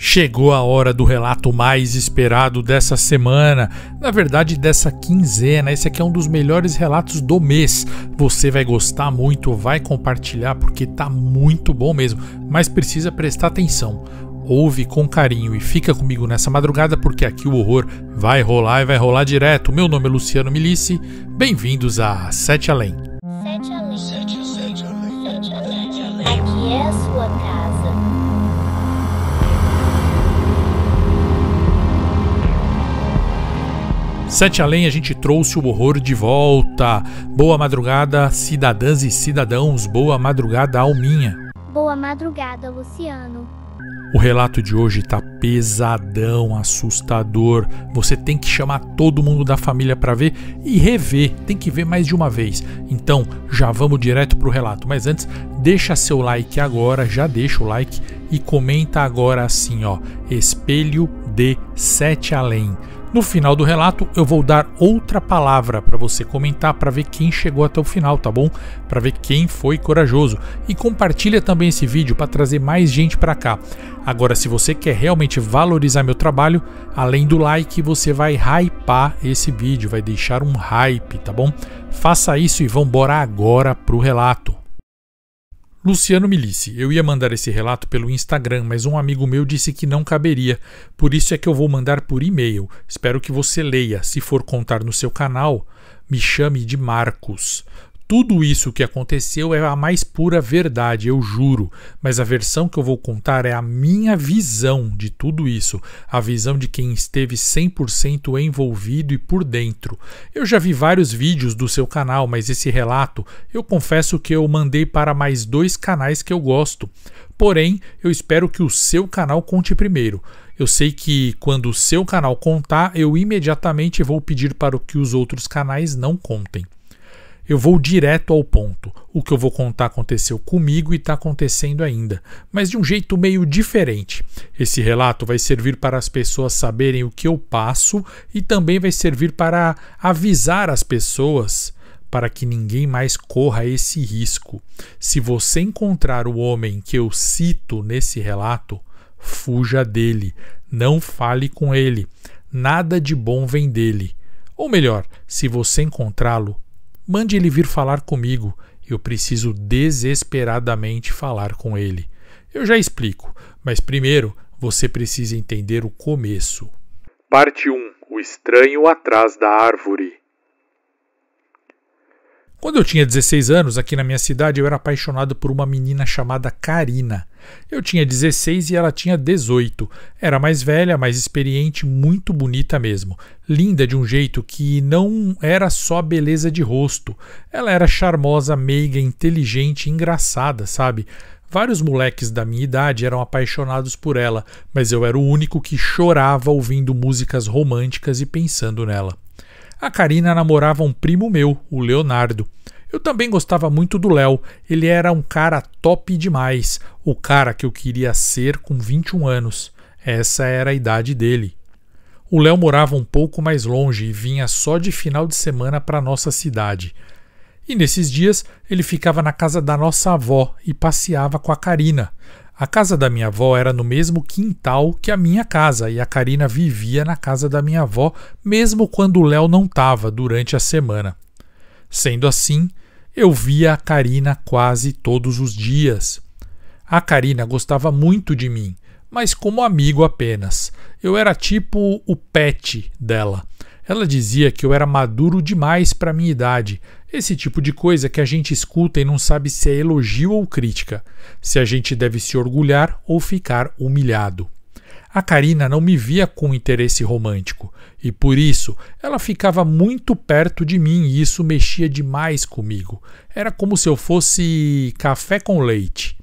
Chegou a hora do relato mais esperado dessa semana, na verdade dessa quinzena. Esse aqui é um dos melhores relatos do mês. Você vai gostar muito, vai compartilhar porque tá muito bom mesmo, mas precisa prestar atenção. Ouve com carinho e fica comigo nessa madrugada porque aqui o horror vai rolar e vai rolar direto. Meu nome é Luciano Milici, bem-vindos a Sete Além. Sete Além. Sete Além. Aqui é a sua casa. Sete Além, a gente trouxe o horror de volta. Boa madrugada, cidadãs e cidadãos. Boa madrugada, Alminha. Boa madrugada, Luciano. O relato de hoje tá pesadão, assustador. Você tem que chamar todo mundo da família para ver e rever. Tem que ver mais de uma vez. Então, já vamos direto pro relato. Mas antes, deixa seu like agora, já deixa o like e comenta agora assim, ó: Espelho de Sete Além. No final do relato eu vou dar outra palavra para você comentar para ver quem chegou até o final, tá bom? Para ver quem foi corajoso. E compartilha também esse vídeo para trazer mais gente para cá. Agora, se você quer realmente valorizar meu trabalho, além do like, você vai hypar esse vídeo, vai deixar um hype, tá bom? Faça isso e vambora agora pro relato. Luciano Milici, eu ia mandar esse relato pelo Instagram, mas um amigo meu disse que não caberia, por isso é que eu vou mandar por e-mail. Espero que você leia. Se for contar no seu canal, me chame de Marcos. Tudo isso que aconteceu é a mais pura verdade, eu juro, mas a versão que eu vou contar é a minha visão de tudo isso, a visão de quem esteve 100% envolvido e por dentro. Eu já vi vários vídeos do seu canal, mas esse relato, eu confesso que eu mandei para mais 2 canais que eu gosto. Porém, eu espero que o seu canal conte primeiro. Eu sei que quando o seu canal contar, eu imediatamente vou pedir para que os outros canais não contem. Eu vou direto ao ponto. O que eu vou contar aconteceu comigo e está acontecendo ainda, mas de um jeito meio diferente. Esse relato vai servir para as pessoas saberem o que eu passo e também vai servir para avisar as pessoas para que ninguém mais corra esse risco. Se você encontrar o homem que eu cito nesse relato, fuja dele, não fale com ele, nada de bom vem dele. Ou melhor, se você encontrá-lo, mande ele vir falar comigo, eu preciso desesperadamente falar com ele. Eu já explico, mas primeiro você precisa entender o começo. Parte 1. O estranho atrás da árvore. Quando eu tinha 16 anos, aqui na minha cidade, eu era apaixonado por uma menina chamada Karina. Eu tinha 16 e ela tinha 18. Era mais velha, mais experiente, muito bonita mesmo. Linda de um jeito que não era só beleza de rosto. Ela era charmosa, meiga, inteligente e engraçada, sabe? Vários moleques da minha idade eram apaixonados por ela, mas eu era o único que chorava ouvindo músicas românticas e pensando nela. A Karina namorava um primo meu, o Leonardo. Eu também gostava muito do Léo, ele era um cara top demais, o cara que eu queria ser com 21 anos. Essa era a idade dele. O Léo morava um pouco mais longe e vinha só de final de semana para nossa cidade. E nesses dias ele ficava na casa da nossa avó e passeava com a Karina. A casa da minha avó era no mesmo quintal que a minha casa e a Karina vivia na casa da minha avó mesmo quando o Léo não estava durante a semana. Sendo assim, eu via a Karina quase todos os dias. A Karina gostava muito de mim, mas como amigo apenas. Eu era tipo o pet dela. Ela dizia que eu era maduro demais para minha idade. Esse tipo de coisa que a gente escuta e não sabe se é elogio ou crítica, se a gente deve se orgulhar ou ficar humilhado. A Karina não me via com interesse romântico e por isso ela ficava muito perto de mim e isso mexia demais comigo. Era como se eu fosse café com leite.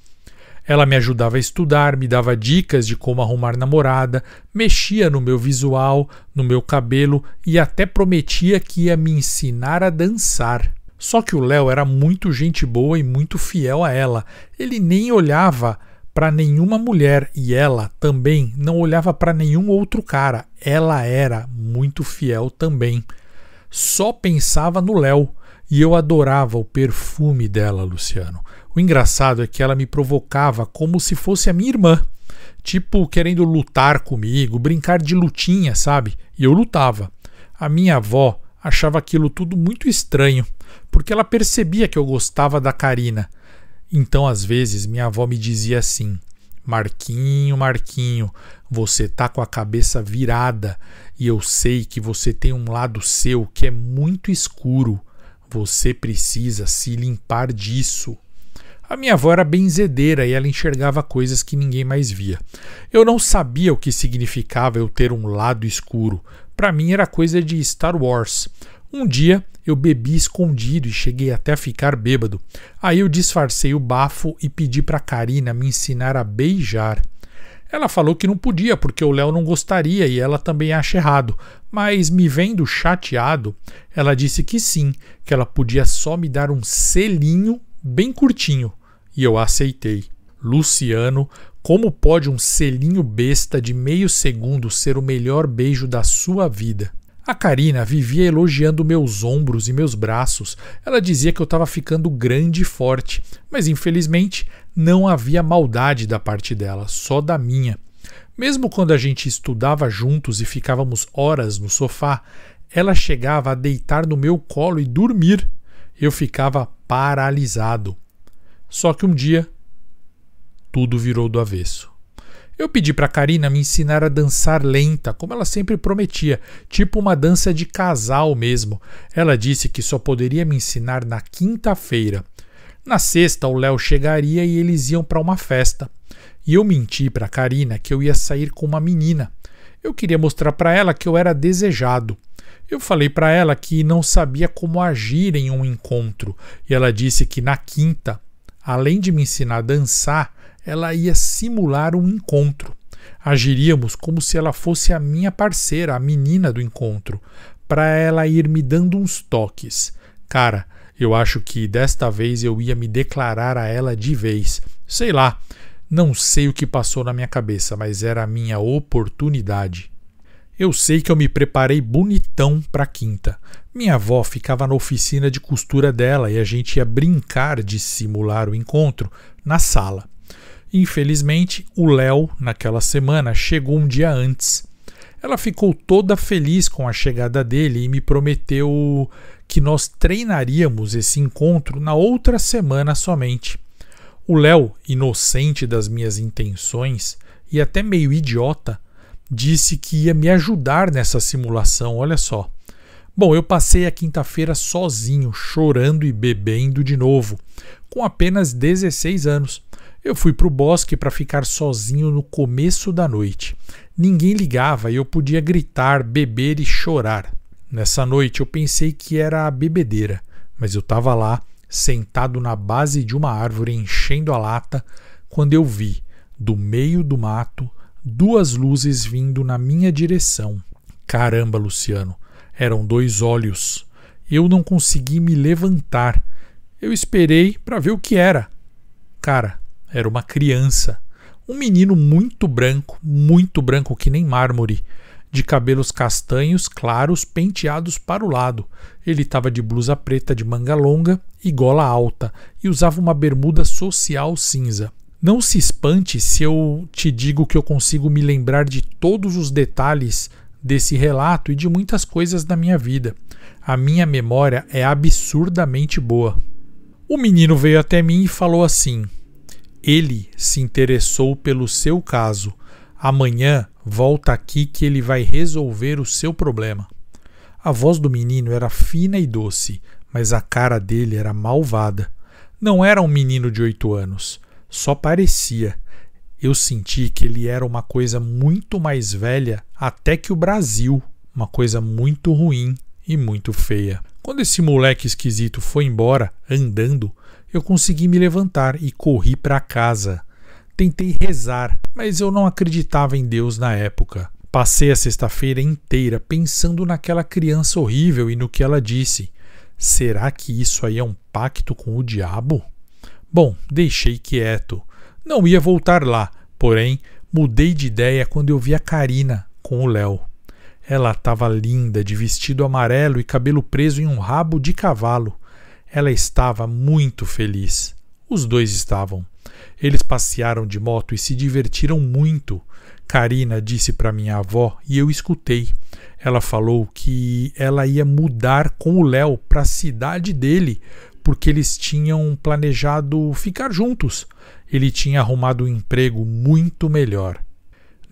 Ela me ajudava a estudar, me dava dicas de como arrumar namorada, mexia no meu visual, no meu cabelo e até prometia que ia me ensinar a dançar. Só que o Léo era muito gente boa e muito fiel a ela. Ele nem olhava para nenhuma mulher e ela também não olhava para nenhum outro cara. Ela era muito fiel também. Só pensava no Léo. E eu adorava o perfume dela, Luciano. O engraçado é que ela me provocava como se fosse a minha irmã, tipo querendo lutar comigo, brincar de lutinha, sabe? E eu lutava. A minha avó achava aquilo tudo muito estranho, porque ela percebia que eu gostava da Karina. Então, às vezes, minha avó me dizia assim: Marquinho, Marquinho, você tá com a cabeça virada e eu sei que você tem um lado seu que é muito escuro. Você precisa se limpar disso. A minha avó era benzedeira e ela enxergava coisas que ninguém mais via. Eu não sabia o que significava eu ter um lado escuro. Para mim era coisa de Star Wars. Um dia eu bebi escondido e cheguei até a ficar bêbado. Aí eu disfarcei o bafo e pedi para Karina me ensinar a beijar. Ela falou que não podia porque o Léo não gostaria e ela também acha errado. Mas me vendo chateado, ela disse que sim, que ela podia só me dar um selinho bem curtinho. E eu aceitei. Luciano, como pode um selinho besta de meio segundo ser o melhor beijo da sua vida? A Karina vivia elogiando meus ombros e meus braços. Ela dizia que eu estava ficando grande e forte, mas infelizmente não havia maldade da parte dela, só da minha. Mesmo quando a gente estudava juntos e ficávamos horas no sofá, ela chegava a deitar no meu colo e dormir. Eu ficava paralisado. Só que um dia, tudo virou do avesso. Eu pedi para Karina me ensinar a dançar lenta, como ela sempre prometia, tipo uma dança de casal mesmo. Ela disse que só poderia me ensinar na quinta-feira. Na sexta, o Léo chegaria e eles iam para uma festa. E eu menti para Karina que eu ia sair com uma menina. Eu queria mostrar para ela que eu era desejado. Eu falei para ela que não sabia como agir em um encontro, e ela disse que na quinta, além de me ensinar a dançar, ela ia simular um encontro. Agiríamos como se ela fosse a minha parceira, a menina do encontro, para ela ir me dando uns toques. Cara, eu acho que desta vez eu ia me declarar a ela de vez. Sei lá, não sei o que passou na minha cabeça, mas era a minha oportunidade. Eu sei que eu me preparei bonitão para quinta. Minha avó ficava na oficina de costura dela e a gente ia brincar de simular o encontro na sala. Infelizmente, o Léo, naquela semana, chegou um dia antes. Ela ficou toda feliz com a chegada dele e me prometeu que nós treinaríamos esse encontro na outra semana somente. O Léo, inocente das minhas intenções e até meio idiota, disse que ia me ajudar nessa simulação, olha só. Bom, eu passei a quinta-feira sozinho, chorando e bebendo de novo, com apenas 16 anos. Eu fui para o bosque para ficar sozinho no começo da noite. Ninguém ligava e eu podia gritar, beber e chorar. Nessa noite eu pensei que era a bebedeira, mas eu estava lá, sentado na base de uma árvore enchendo a lata, quando eu vi, do meio do mato, duas luzes vindo na minha direção. Caramba, Luciano, eram dois olhos. Eu não consegui me levantar. Eu esperei para ver o que era. Cara, era uma criança. Um menino muito branco que nem mármore, de cabelos castanhos claros penteados para o lado. Ele estava de blusa preta de manga longa e gola alta e usava uma bermuda social cinza. Não se espante se eu te digo que eu consigo me lembrar de todos os detalhes desse relato e de muitas coisas da minha vida. A minha memória é absurdamente boa. O menino veio até mim e falou assim: ele se interessou pelo seu caso. Amanhã volta aqui que ele vai resolver o seu problema. A voz do menino era fina e doce, mas a cara dele era malvada. Não era um menino de 8 anos. Só parecia. Eu senti que ele era uma coisa muito mais velha até que o Brasil, uma coisa muito ruim e muito feia. Quando esse moleque esquisito foi embora, andando, eu consegui me levantar e corri para casa. Tentei rezar, mas eu não acreditava em Deus na época. Passei a sexta-feira inteira pensando naquela criança horrível e no que ela disse. Será que isso aí é um pacto com o diabo? Bom, deixei quieto. Não ia voltar lá, porém, mudei de ideia quando eu vi a Karina com o Léo. Ela estava linda, de vestido amarelo e cabelo preso em um rabo de cavalo. Ela estava muito feliz. Os dois estavam. Eles passearam de moto e se divertiram muito. Karina disse para minha avó e eu escutei. Ela falou que ela ia mudar com o Léo para a cidade dele, porque eles tinham planejado ficar juntos. Ele tinha arrumado um emprego muito melhor.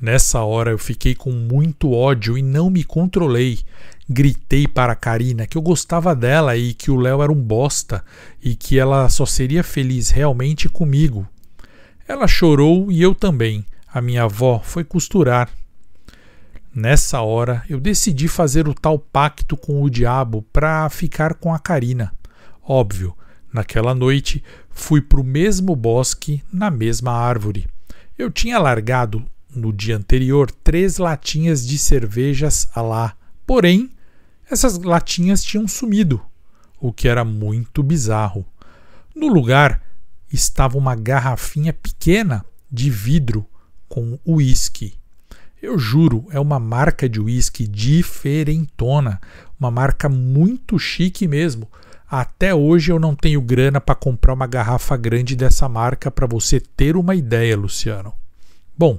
Nessa hora eu fiquei com muito ódio e não me controlei. Gritei para a Karina que eu gostava dela e que o Léo era um bosta e que ela só seria feliz realmente comigo. Ela chorou e eu também. A minha avó foi costurar. Nessa hora eu decidi fazer o tal pacto com o diabo para ficar com a Karina. Óbvio, naquela noite fui para o mesmo bosque, na mesma árvore. Eu tinha largado no dia anterior 3 latinhas de cervejas lá, porém essas latinhas tinham sumido, o que era muito bizarro. No lugar estava uma garrafinha pequena de vidro com uísque. Eu juro, é uma marca de uísque diferentona, uma marca muito chique mesmo. Até hoje eu não tenho grana para comprar uma garrafa grande dessa marca, para você ter uma ideia, Luciano. Bom,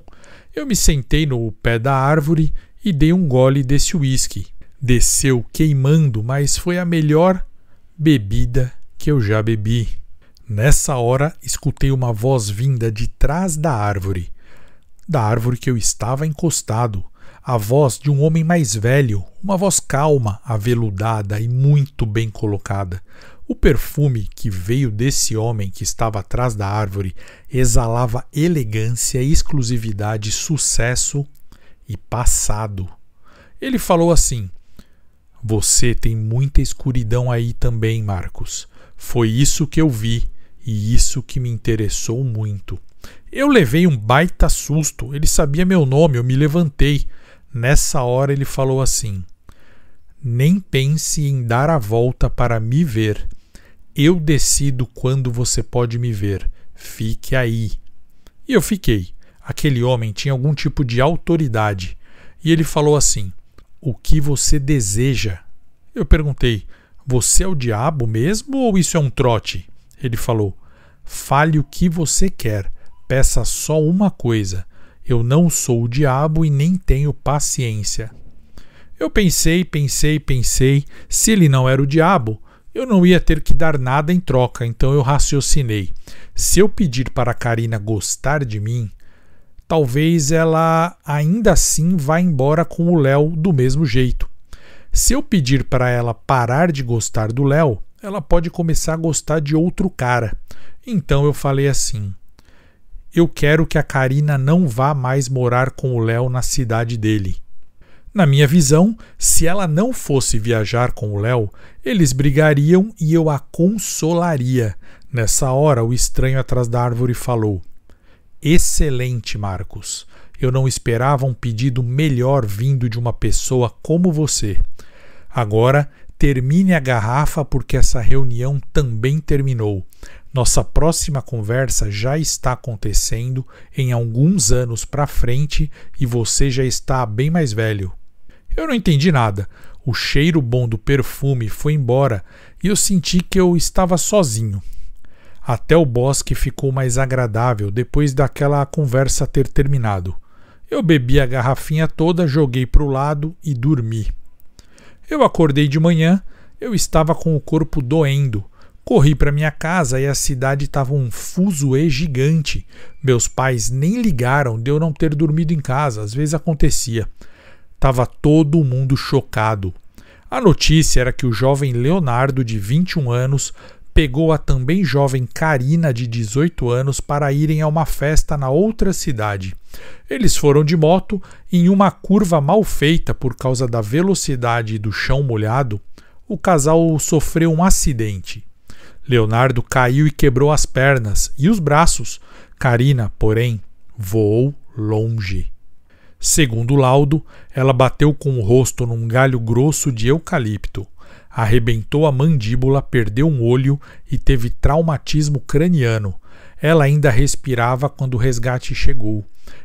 eu me sentei no pé da árvore e dei um gole desse uísque. Desceu queimando, mas foi a melhor bebida que eu já bebi. Nessa hora, escutei uma voz vinda de trás da árvore que eu estava encostado. A voz de um homem mais velho, uma voz calma, aveludada e muito bem colocada. O perfume que veio desse homem que estava atrás da árvore exalava elegância, exclusividade, sucesso e passado. Ele falou assim: "Você tem muita escuridão aí também, Marcos. Foi isso que eu vi e isso que me interessou muito." Eu levei um baita susto. Ele sabia meu nome, eu me levantei. Nessa hora ele falou assim: "Nem pense em dar a volta para me ver. Eu decido quando você pode me ver. Fique aí." E eu fiquei. Aquele homem tinha algum tipo de autoridade. E ele falou assim: "O que você deseja?" Eu perguntei: "Você é o diabo mesmo ou isso é um trote?" Ele falou: "Fale o que você quer. Peça só uma coisa. Eu não sou o diabo e nem tenho paciência." Eu pensei. Se ele não era o diabo, eu não ia ter que dar nada em troca, então eu raciocinei. Se eu pedir para a Karina gostar de mim, talvez ela ainda assim vá embora com o Léo do mesmo jeito. Se eu pedir para ela parar de gostar do Léo, ela pode começar a gostar de outro cara. Então eu falei assim: "Eu quero que a Karina não vá mais morar com o Léo na cidade dele." Na minha visão, se ela não fosse viajar com o Léo, eles brigariam e eu a consolaria. Nessa hora, o estranho atrás da árvore falou: "Excelente, Marcos. Eu não esperava um pedido melhor vindo de uma pessoa como você. Agora, termine a garrafa porque essa reunião também terminou. Nossa próxima conversa já está acontecendo em alguns anos para frente e você já está bem mais velho." Eu não entendi nada. O cheiro bom do perfume foi embora e eu senti que eu estava sozinho. Até o bosque ficou mais agradável depois daquela conversa ter terminado. Eu bebi a garrafinha toda, joguei para o lado e dormi. Eu acordei de manhã, eu estava com o corpo doendo. Corri para minha casa e a cidade estava um fuzuê gigante. Meus pais nem ligaram de eu não ter dormido em casa, às vezes acontecia. Tava todo mundo chocado. A notícia era que o jovem Leonardo, de 21 anos, pegou a também jovem Karina, de 18 anos, para irem a uma festa na outra cidade. Eles foram de moto e, em uma curva mal feita por causa da velocidade do chão molhado, o casal sofreu um acidente. Leonardo caiu e quebrou as pernas e os braços. Karina, porém, voou longe. Segundo o laudo, ela bateu com o rosto num galho grosso de eucalipto, arrebentou a mandíbula, perdeu um olho e teve traumatismo craniano. Ela ainda respirava quando o resgate chegou.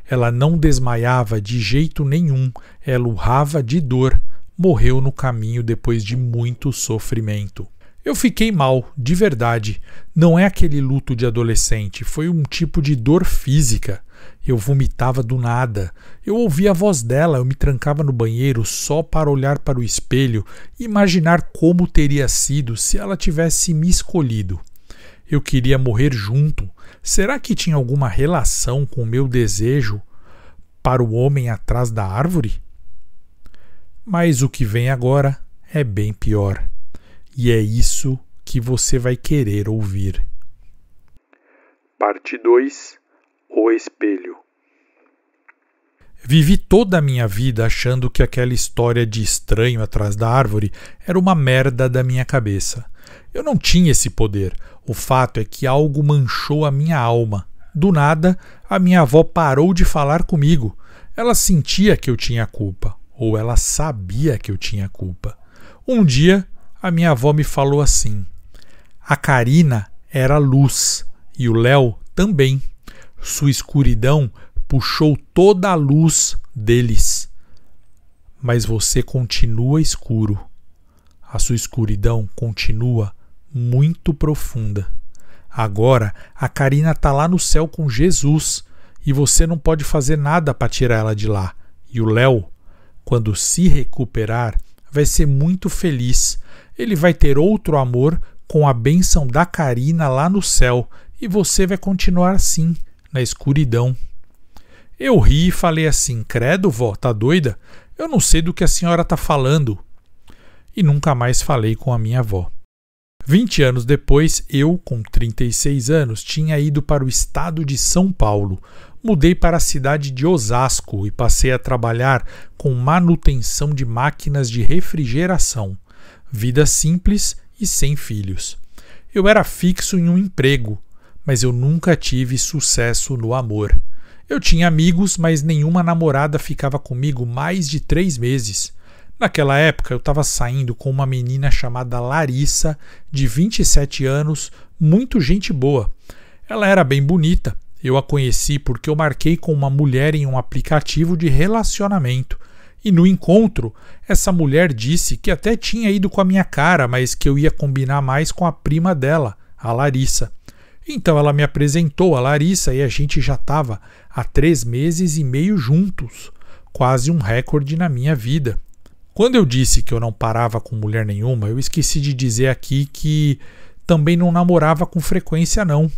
Ela não desmaiava de jeito nenhum, ela urrava de dor. Morreu no caminho depois de muito sofrimento. Eu fiquei mal, de verdade. Não é aquele luto de adolescente, foi um tipo de dor física. Eu vomitava do nada. Eu ouvia a voz dela, eu me trancava no banheiro só para olhar para o espelho e imaginar como teria sido se ela tivesse me escolhido. Eu queria morrer junto. Será que tinha alguma relação com o meu desejo para o homem atrás da árvore? Mas o que vem agora é bem pior. E é isso que você vai querer ouvir. Parte 2. O espelho. Vivi toda a minha vida achando que aquela história de estranho atrás da árvore era uma merda da minha cabeça. Eu não tinha esse poder. O fato é que algo manchou a minha alma. Do nada, a minha avó parou de falar comigo. Ela sentia que eu tinha culpa, ou ela sabia que eu tinha culpa. Um dia, a minha avó me falou assim: a Karina era luz e o Léo também. Sua escuridão puxou toda a luz deles. Mas você continua escuro. A sua escuridão continua muito profunda. Agora a Karina está lá no céu com Jesus e você não pode fazer nada para tirar ela de lá. E o Léo, quando se recuperar, vai ser muito feliz. Ele vai ter outro amor com a bênção da Karina lá no céu e você vai continuar assim, na escuridão. Eu ri e falei assim: credo, vó, tá doida? Eu não sei do que a senhora está falando. E nunca mais falei com a minha avó. 20 anos depois, eu, com 36 anos, tinha ido para o estado de São Paulo. Mudei para a cidade de Osasco e passei a trabalhar com manutenção de máquinas de refrigeração. Vida simples e sem filhos. Eu era fixo em um emprego, mas eu nunca tive sucesso no amor. Eu tinha amigos, mas nenhuma namorada ficava comigo mais de 3 meses. Naquela época eu estava saindo com uma menina chamada Larissa, de 27 anos, muito gente boa. Ela era bem bonita. Eu a conheci porque eu marquei com uma mulher em um aplicativo de relacionamento. E no encontro, essa mulher disse que até tinha ido com a minha cara, mas que eu ia combinar mais com a prima dela, a Larissa. Então ela me apresentou a Larissa e a gente já estava há 3 meses e meio juntos. Quase um recorde na minha vida. Quando eu disse que eu não parava com mulher nenhuma, eu esqueci de dizer aqui que também não namorava com frequência não.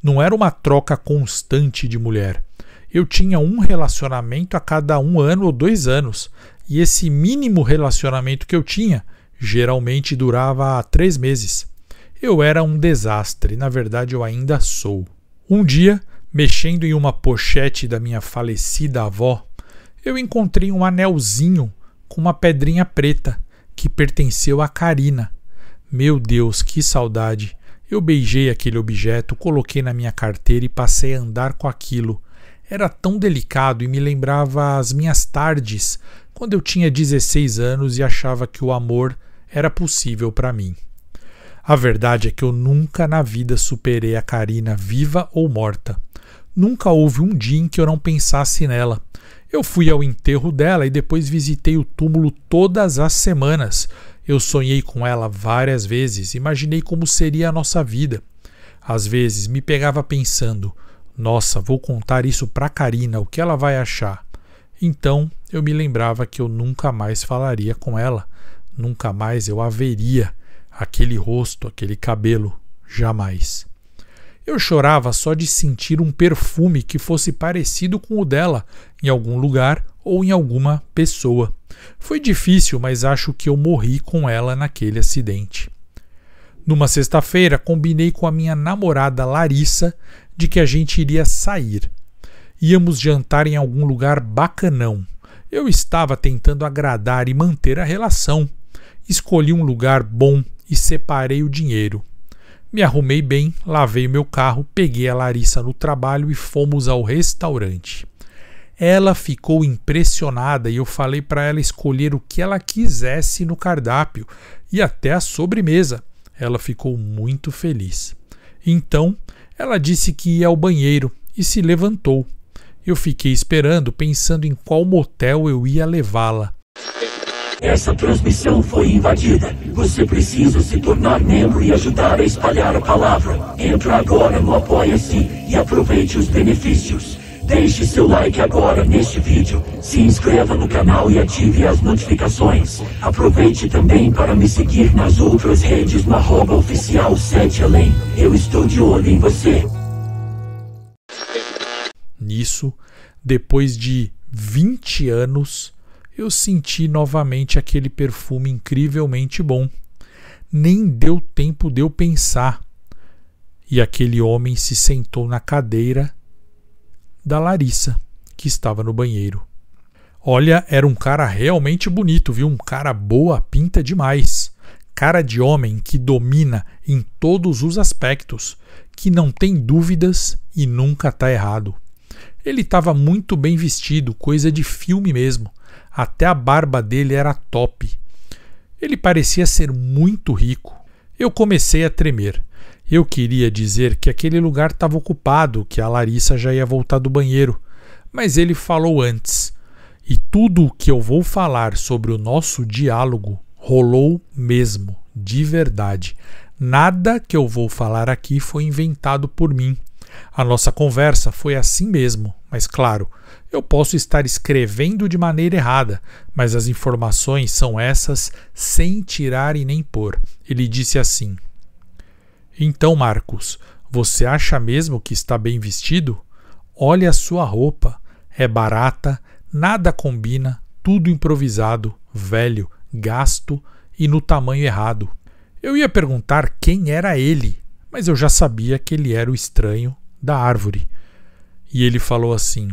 Não era uma troca constante de mulher. Eu tinha um relacionamento a cada 1 ano ou 2 anos. E esse mínimo relacionamento que eu tinha, geralmente durava 3 meses. Eu era um desastre, na verdade eu ainda sou. Um dia, mexendo em uma pochete da minha falecida avó, eu encontrei um anelzinho com uma pedrinha preta que pertenceu a Karina. Meu Deus, que saudade! Eu beijei aquele objeto, coloquei na minha carteira e passei a andar com aquilo. Era tão delicado e me lembrava as minhas tardes, quando eu tinha 16 anos e achava que o amor era possível para mim. A verdade é que eu nunca na vida superei a Karina, viva ou morta. Nunca houve um dia em que eu não pensasse nela. Eu fui ao enterro dela e depois visitei o túmulo todas as semanas. Eu sonhei com ela várias vezes, imaginei como seria a nossa vida. Às vezes me pegava pensando: nossa, vou contar isso pra Karina, o que ela vai achar? Então eu me lembrava que eu nunca mais falaria com ela, nunca mais eu a veria, aquele rosto, aquele cabelo, jamais. Eu chorava só de sentir um perfume que fosse parecido com o dela, em algum lugar ou em alguma pessoa. Foi difícil, mas acho que eu morri com ela naquele acidente. Numa sexta-feira, combinei com a minha namorada Larissa de que a gente iria sair. Íamos jantar em algum lugar bacanão. Eu estava tentando agradar e manter a relação. Escolhi um lugar bom e separei o dinheiro. Me arrumei bem, lavei meu carro, peguei a Larissa no trabalho e fomos ao restaurante. Ela ficou impressionada e eu falei para ela escolher o que ela quisesse no cardápio e até a sobremesa. Ela ficou muito feliz. Então, ela disse que ia ao banheiro e se levantou. Eu fiquei esperando, pensando em qual motel eu ia levá-la. Essa transmissão foi invadida. Você precisa se tornar membro e ajudar a espalhar a palavra. Entra agora no Apoia-se e aproveite os benefícios. Deixe seu like agora neste vídeo. Se inscreva no canal e ative as notificações. Aproveite também para me seguir nas outras redes no @oficial 7além. Eu estou de olho em você. Nisso, depois de 20 anos, eu senti novamente aquele perfume incrivelmente bom. Nem deu tempo de eu pensar. E aquele homem se sentou na cadeira da Larissa, que estava no banheiro. Olha, era um cara realmente bonito, viu? Um cara boa pinta demais. Cara de homem que domina em todos os aspectos, que não tem dúvidas e nunca tá errado. Ele estava muito bem vestido, coisa de filme mesmo. Até a barba dele era top. Ele parecia ser muito rico. Eu comecei a tremer. Eu queria dizer que aquele lugar estava ocupado, que a Larissa já ia voltar do banheiro. Mas ele falou antes. E tudo o que eu vou falar sobre o nosso diálogo rolou mesmo, de verdade. Nada que eu vou falar aqui foi inventado por mim. A nossa conversa foi assim mesmo, mas claro, eu posso estar escrevendo de maneira errada, mas as informações são essas sem tirar e nem pôr. Ele disse assim: então, Marcos, você acha mesmo que está bem vestido? Olha a sua roupa, é barata, nada combina, tudo improvisado, velho, gasto e no tamanho errado. Eu ia perguntar quem era ele, mas eu já sabia que ele era o estranho da árvore. E ele falou assim: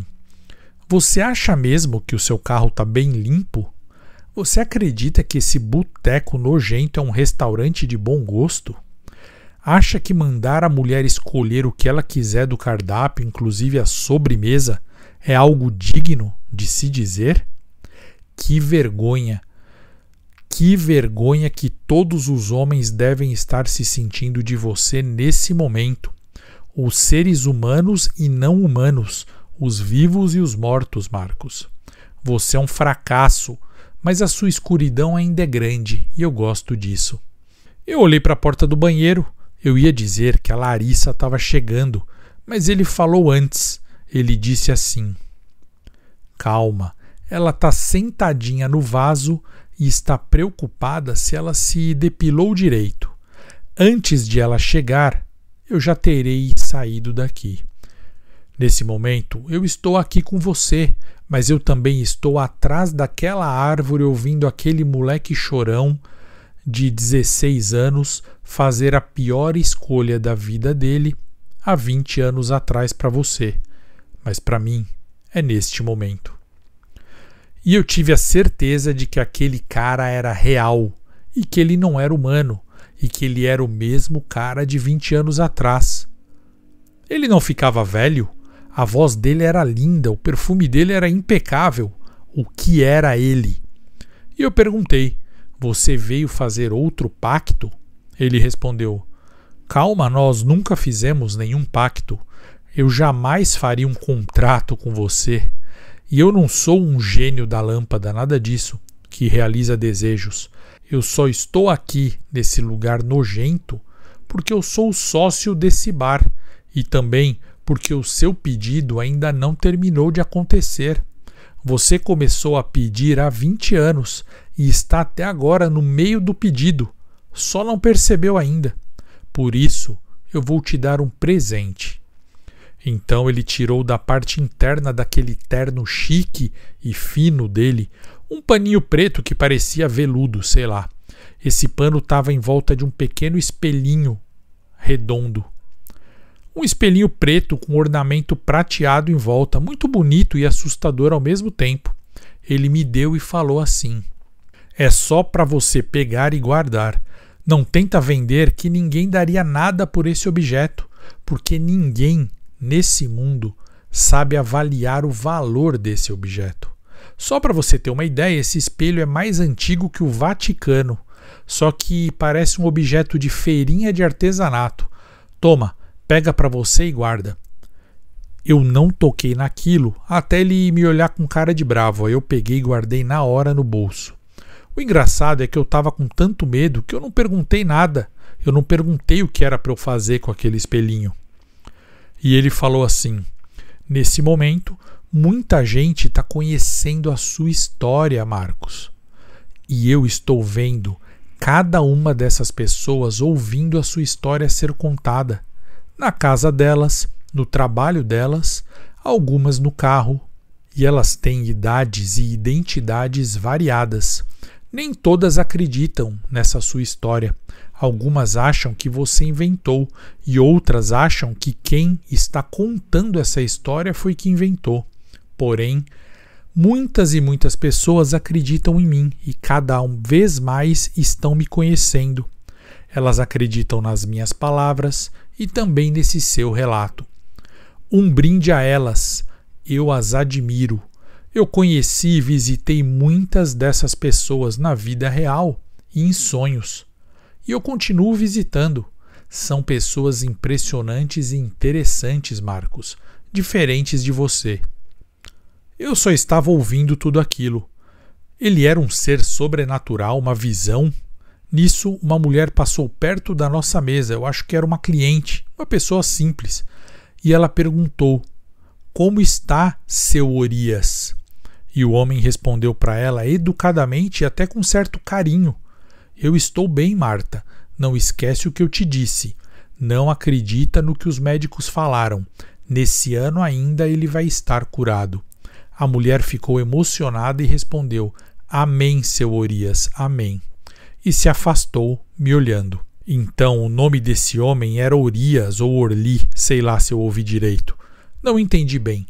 você acha mesmo que o seu carro está bem limpo? Você acredita que esse boteco nojento é um restaurante de bom gosto? Acha que mandar a mulher escolher o que ela quiser do cardápio, inclusive a sobremesa, é algo digno de se dizer? Que vergonha! Que vergonha que todos os homens devem estar se sentindo de você nesse momento. Os seres humanos e não humanos, os vivos e os mortos, Marcos. Você é um fracasso, mas a sua escuridão ainda é grande e eu gosto disso. Eu olhei para a porta do banheiro. Eu ia dizer que a Larissa estava chegando, mas ele falou antes. Ele disse assim: calma, ela está sentadinha no vaso e está preocupada se ela se depilou direito. Antes de ela chegar, eu já terei saído daqui. Nesse momento, eu estou aqui com você, mas eu também estou atrás daquela árvore ouvindo aquele moleque chorão de 16 anos fazer a pior escolha da vida dele há 20 anos atrás para você. Mas para mim é neste momento. E eu tive a certeza de que aquele cara era real e que ele não era humano e que ele era o mesmo cara de 20 anos atrás. Ele não ficava velho, a voz dele era linda, o perfume dele era impecável. O que era ele? E eu perguntei: você veio fazer outro pacto? Ele respondeu: calma, nós nunca fizemos nenhum pacto. Eu jamais faria um contrato com você. E eu não sou um gênio da lâmpada, nada disso, que realiza desejos. Eu só estou aqui, nesse lugar nojento, porque eu sou o sócio desse bar e também porque o seu pedido ainda não terminou de acontecer. Você começou a pedir há 20 anos e está até agora no meio do pedido. Só não percebeu ainda. Por isso, eu vou te dar um presente. Então ele tirou da parte interna daquele terno chique e fino dele um paninho preto que parecia veludo, sei lá. Esse pano estava em volta de um pequeno espelhinho redondo. Um espelhinho preto com ornamento prateado em volta, muito bonito e assustador ao mesmo tempo. Ele me deu e falou assim: é só para você pegar e guardar. Não tenta vender, que ninguém daria nada por esse objeto, porque ninguém nesse mundo sabe avaliar o valor desse objeto. Só para você ter uma ideia, esse espelho é mais antigo que o Vaticano, só que parece um objeto de feirinha de artesanato. Toma, pega para você e guarda. Eu não toquei naquilo até ele me olhar com cara de bravo. Aí eu peguei e guardei na hora no bolso. O engraçado é que eu estava com tanto medo que eu não perguntei nada. Eu não perguntei o que era para eu fazer com aquele espelhinho. E ele falou assim: nesse momento, muita gente está conhecendo a sua história, Marcos. E eu estou vendo cada uma dessas pessoas ouvindo a sua história ser contada. Na casa delas, no trabalho delas, algumas no carro. E elas têm idades e identidades variadas. Nem todas acreditam nessa sua história. Algumas acham que você inventou e outras acham que quem está contando essa história foi que inventou. Porém, muitas e muitas pessoas acreditam em mim e cada vez mais estão me conhecendo. Elas acreditam nas minhas palavras e também nesse seu relato. Um brinde a elas. Eu as admiro. Eu conheci e visitei muitas dessas pessoas na vida real e em sonhos. E eu continuo visitando. São pessoas impressionantes e interessantes, Marcos, diferentes de você. Eu só estava ouvindo tudo aquilo. Ele era um ser sobrenatural, uma visão. Nisso, uma mulher passou perto da nossa mesa. Eu acho que era uma cliente, uma pessoa simples. E ela perguntou: como está seu Urias? E o homem respondeu para ela educadamente e até com certo carinho: eu estou bem, Marta. Não esquece o que eu te disse. Não acredita no que os médicos falaram. Nesse ano ainda ele vai estar curado. A mulher ficou emocionada e respondeu: amém, seu Urias, amém. E se afastou, me olhando. Então o nome desse homem era Urias ou Orli, sei lá se eu ouvi direito. Não entendi bem.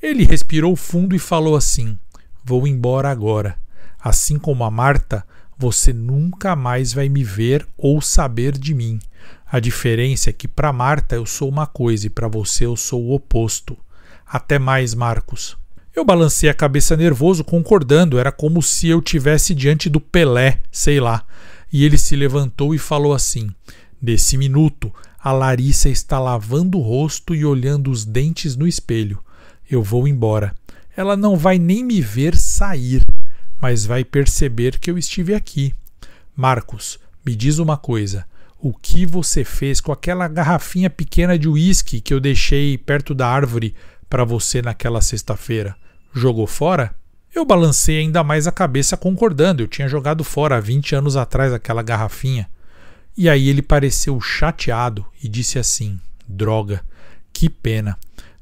Ele respirou fundo e falou assim: vou embora agora. Assim como a Marta, você nunca mais vai me ver ou saber de mim. A diferença é que para Marta eu sou uma coisa e para você eu sou o oposto. Até mais, Marcos. Eu balancei a cabeça nervoso, concordando. Era como se eu tivesse diante do Pelé, sei lá. E ele se levantou e falou assim: nesse minuto, a Larissa está lavando o rosto e olhando os dentes no espelho. Eu vou embora. Ela não vai nem me ver sair, mas vai perceber que eu estive aqui. Marcos, me diz uma coisa. O que você fez com aquela garrafinha pequena de uísque que eu deixei perto da árvore para você naquela sexta-feira? Jogou fora? Eu balancei ainda mais a cabeça concordando. Eu tinha jogado fora há 20 anos atrás aquela garrafinha. E aí ele pareceu chateado e disse assim: droga, que pena.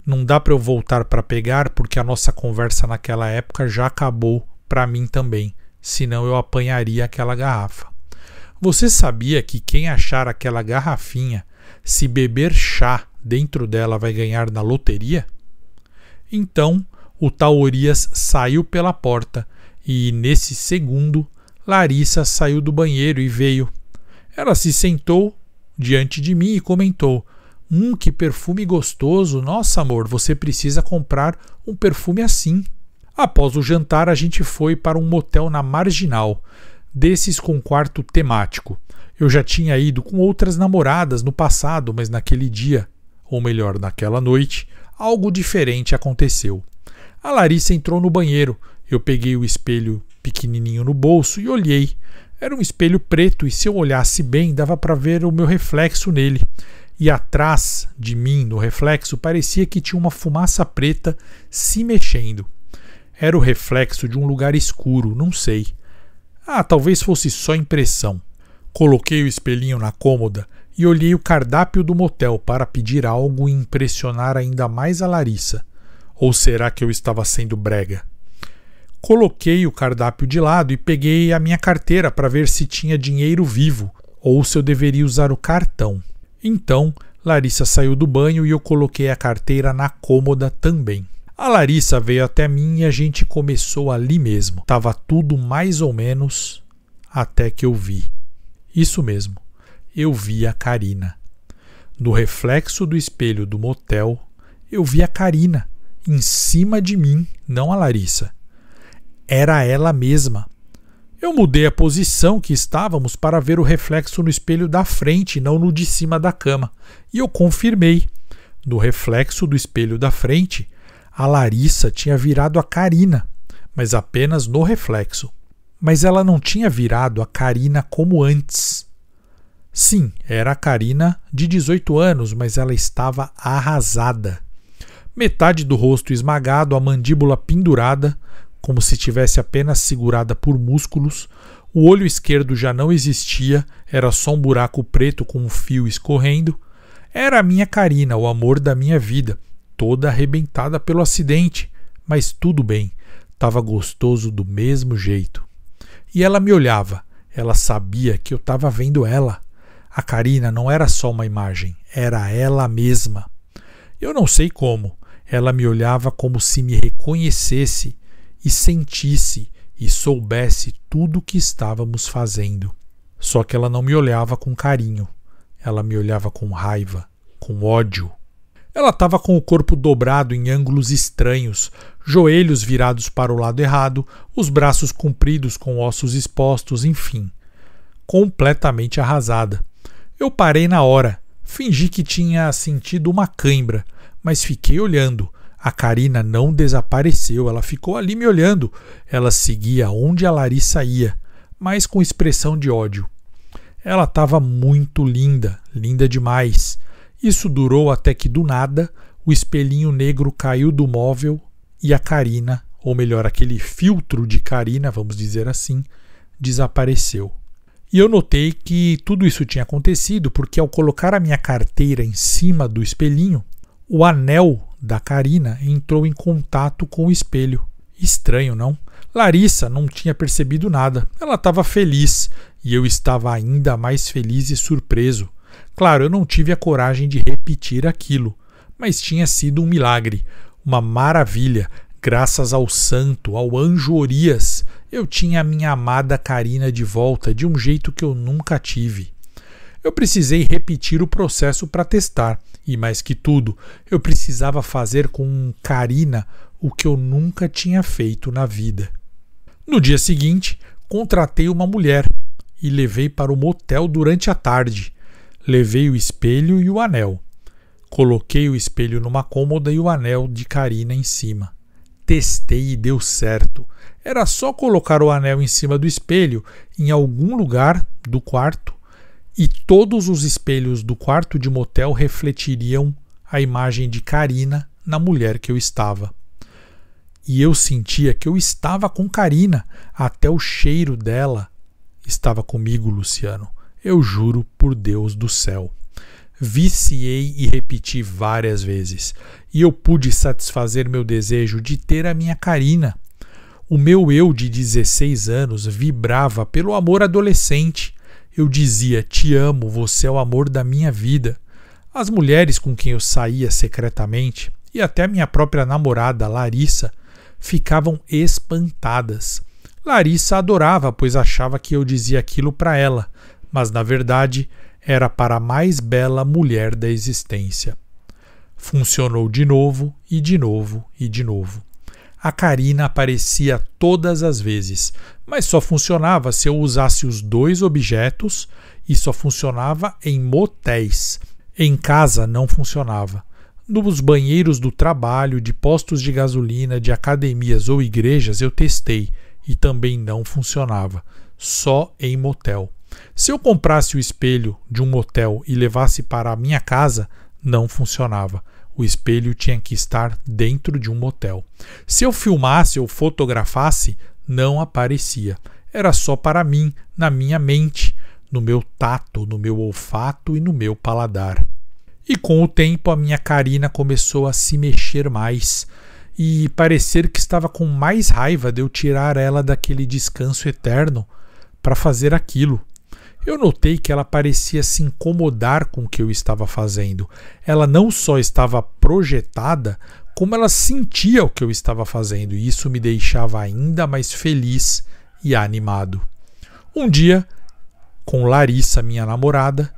Não dá para eu voltar para pegar porque a nossa conversa naquela época já acabou para mim também. Senão eu apanharia aquela garrafa. Você sabia que quem achar aquela garrafinha, se beber chá dentro dela, vai ganhar na loteria? Então, o tal Urias saiu pela porta e, nesse segundo, Larissa saiu do banheiro e veio. Ela se sentou diante de mim e comentou: que perfume gostoso! Nossa, amor, você precisa comprar um perfume assim. Após o jantar, a gente foi para um motel na Marginal, desses com quarto temático. Eu já tinha ido com outras namoradas no passado, mas naquele dia, ou melhor, naquela noite, algo diferente aconteceu. A Larissa entrou no banheiro. Eu peguei o espelho pequenininho no bolso e olhei. Era um espelho preto e se eu olhasse bem, dava para ver o meu reflexo nele. E atrás de mim, no reflexo, parecia que tinha uma fumaça preta se mexendo. Era o reflexo de um lugar escuro, não sei. Talvez fosse só impressão. Coloquei o espelhinho na cômoda e olhei o cardápio do motel para pedir algo e impressionar ainda mais a Larissa. Ou será que eu estava sendo brega? Coloquei o cardápio de lado e peguei a minha carteira para ver se tinha dinheiro vivo ou se eu deveria usar o cartão. Então, Larissa saiu do banho e eu coloquei a carteira na cômoda também. A Larissa veio até mim e a gente começou ali mesmo. Tava tudo mais ou menos até que eu vi. Isso mesmo, eu vi a Karina. No reflexo do espelho do motel, eu vi a Karina em cima de mim, não a Larissa. Era ela mesma. Eu mudei a posição que estávamos para ver o reflexo no espelho da frente, não no de cima da cama. E eu confirmei. No reflexo do espelho da frente, a Larissa tinha virado a Karina, mas apenas no reflexo. Mas ela não tinha virado a Karina como antes. Sim, era a Karina de 18 anos, mas ela estava arrasada. Metade do rosto esmagado, a mandíbula pendurada, como se tivesse apenas segurada por músculos. O olho esquerdo já não existia, era só um buraco preto com um fio escorrendo. Era a minha Karina, o amor da minha vida, toda arrebentada pelo acidente, mas tudo bem, estava gostoso do mesmo jeito. E ela me olhava, ela sabia que eu estava vendo ela. A Karina não era só uma imagem, era ela mesma. Eu não sei como, ela me olhava como se me reconhecesse e sentisse e soubesse tudo o que estávamos fazendo. Só que ela não me olhava com carinho, ela me olhava com raiva, com ódio. Ela estava com o corpo dobrado em ângulos estranhos, joelhos virados para o lado errado, os braços compridos com ossos expostos, enfim, completamente arrasada. Eu parei na hora, fingi que tinha sentido uma cãibra, mas fiquei olhando. A Karina não desapareceu, ela ficou ali me olhando. Ela seguia onde a Larissa ia, mas com expressão de ódio. Ela estava muito linda, linda demais. Isso durou até que do nada o espelhinho negro caiu do móvel e a Karina, ou melhor, aquele filtro de Karina, vamos dizer assim, desapareceu. E eu notei que tudo isso tinha acontecido porque ao colocar a minha carteira em cima do espelhinho, o anel da Karina entrou em contato com o espelho. Estranho, não? Larissa não tinha percebido nada. Ela estava feliz e eu estava ainda mais feliz e surpreso. Claro, eu não tive a coragem de repetir aquilo, mas tinha sido um milagre, uma maravilha. Graças ao santo, ao anjo Orias, eu tinha a minha amada Karina de volta de um jeito que eu nunca tive. Eu precisei repetir o processo para testar e, mais que tudo, eu precisava fazer com Karina o que eu nunca tinha feito na vida. No dia seguinte, contratei uma mulher e levei para o motel durante a tarde. Levei o espelho e o anel. Coloquei o espelho numa cômoda e o anel de Karina em cima. Testei e deu certo. Era só colocar o anel em cima do espelho em algum lugar do quarto e todos os espelhos do quarto de motel refletiriam a imagem de Karina na mulher que eu estava. E eu sentia que eu estava com Karina, até o cheiro dela estava comigo, Luciano. Eu juro por Deus do céu. Viciei e repeti várias vezes, e eu pude satisfazer meu desejo de ter a minha Karina. O meu eu de 16 anos vibrava pelo amor adolescente. Eu dizia, te amo, você é o amor da minha vida. As mulheres com quem eu saía secretamente, e até a minha própria namorada, Larissa, ficavam espantadas. Larissa adorava, pois achava que eu dizia aquilo para ela, mas na verdade era para a mais bela mulher da existência. Funcionou de novo e de novo e de novo. A Karina aparecia todas as vezes, mas só funcionava se eu usasse os dois objetos e só funcionava em motéis. Em casa não funcionava. Nos banheiros do trabalho, de postos de gasolina, de academias ou igrejas eu testei e também não funcionava. Só em motel. Se eu comprasse o espelho de um motel e levasse para a minha casa, não funcionava. O espelho tinha que estar dentro de um motel. Se eu filmasse ou fotografasse, não aparecia. Era só para mim, na minha mente, no meu tato, no meu olfato e no meu paladar. E com o tempo a minha Karina começou a se mexer mais e parecer que estava com mais raiva de eu tirar ela daquele descanso eterno para fazer aquilo. Eu notei que ela parecia se incomodar com o que eu estava fazendo. Ela não só estava projetada, como ela sentia o que eu estava fazendo, e isso me deixava ainda mais feliz e animado. Um dia, com Larissa, minha namorada,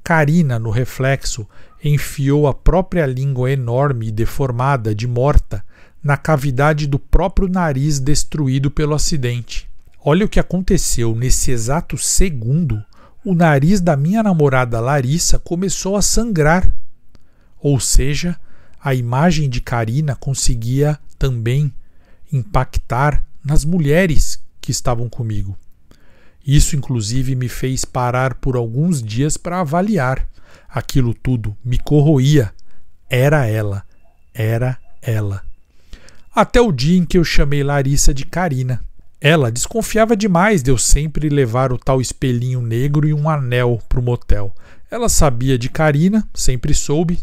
Karina, no reflexo, enfiou a própria língua enorme e deformada de morta na cavidade do próprio nariz destruído pelo acidente. Olha o que aconteceu nesse exato segundo. O nariz da minha namorada Larissa começou a sangrar. Ou seja, a imagem de Karina conseguia também impactar nas mulheres que estavam comigo. Isso, inclusive, me fez parar por alguns dias para avaliar. Aquilo tudo me corroía. Era ela. Era ela. Até o dia em que eu chamei Larissa de Karina. Ela desconfiava demais de eu sempre levar o tal espelhinho negro e um anel para o motel. Ela sabia de Karina, sempre soube,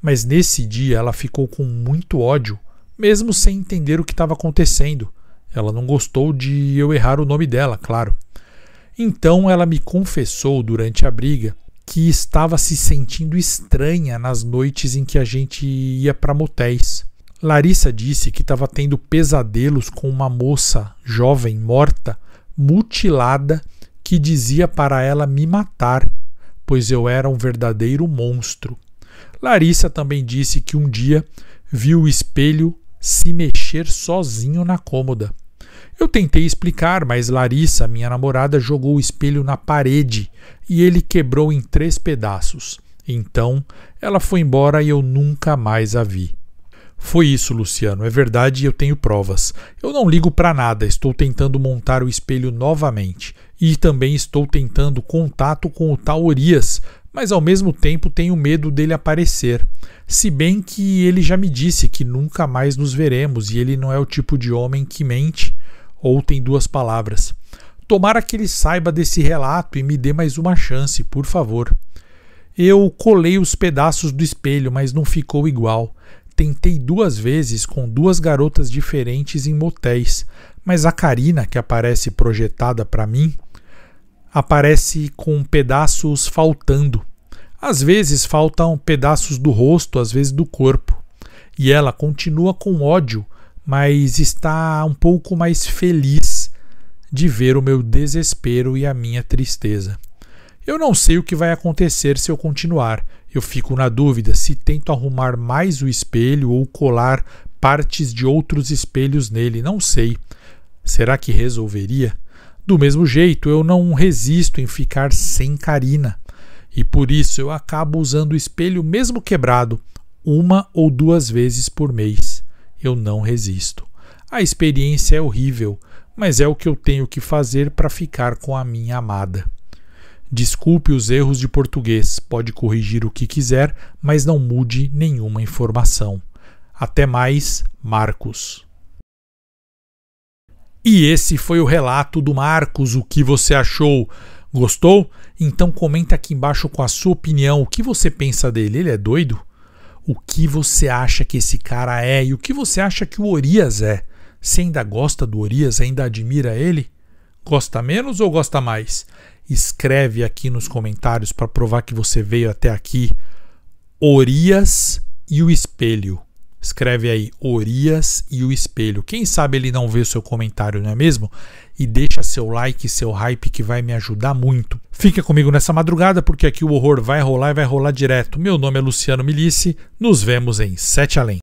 mas nesse dia ela ficou com muito ódio, mesmo sem entender o que estava acontecendo. Ela não gostou de eu errar o nome dela, claro. Então ela me confessou durante a briga que estava se sentindo estranha nas noites em que a gente ia para motéis. Larissa disse que estava tendo pesadelos com uma moça jovem morta, mutilada, que dizia para ela me matar, pois eu era um verdadeiro monstro. Larissa também disse que um dia viu o espelho se mexer sozinho na cômoda. Eu tentei explicar, mas Larissa, minha namorada, jogou o espelho na parede e ele quebrou em 3 pedaços. Então ela foi embora e eu nunca mais a vi. Foi isso, Luciano, é verdade e eu tenho provas. Eu não ligo para nada, estou tentando montar o espelho novamente. E também estou tentando contato com o tal Urias, mas ao mesmo tempo tenho medo dele aparecer. Se bem que ele já me disse que nunca mais nos veremos e ele não é o tipo de homem que mente ou tem 2 palavras. Tomara que ele saiba desse relato e me dê mais uma chance, por favor. Eu colei os pedaços do espelho, mas não ficou igual. Tentei 2 vezes com 2 garotas diferentes em motéis, mas a Karina, que aparece projetada para mim, aparece com pedaços faltando. Às vezes faltam pedaços do rosto, às vezes do corpo. E ela continua com ódio, mas está um pouco mais feliz de ver o meu desespero e a minha tristeza. Eu não sei o que vai acontecer se eu continuar. Eu fico na dúvida se tento arrumar mais o espelho ou colar partes de outros espelhos nele. Não sei. Será que resolveria? Do mesmo jeito, eu não resisto em ficar sem Karina. E por isso eu acabo usando o espelho mesmo quebrado 1 ou 2 vezes por mês. Eu não resisto. A experiência é horrível, mas é o que eu tenho que fazer para ficar com a minha amada. Desculpe os erros de português, pode corrigir o que quiser, mas não mude nenhuma informação. Até mais, Marcos. E esse foi o relato do Marcos. O que você achou? Gostou? Então comenta aqui embaixo com a sua opinião. O que você pensa dele? Ele é doido? O que você acha que esse cara é? E o que você acha que o Urias é? Você ainda gosta do Urias? Ainda admira ele? Gosta menos ou gosta mais? Escreve aqui nos comentários para provar que você veio até aqui. Urias e o espelho. Escreve aí, Urias e o espelho. Quem sabe ele não vê o seu comentário, não é mesmo? E deixa seu like, seu hype, que vai me ajudar muito. Fica comigo nessa madrugada, porque aqui o horror vai rolar e vai rolar direto. Meu nome é Luciano Milici. Nos vemos em 7 Além.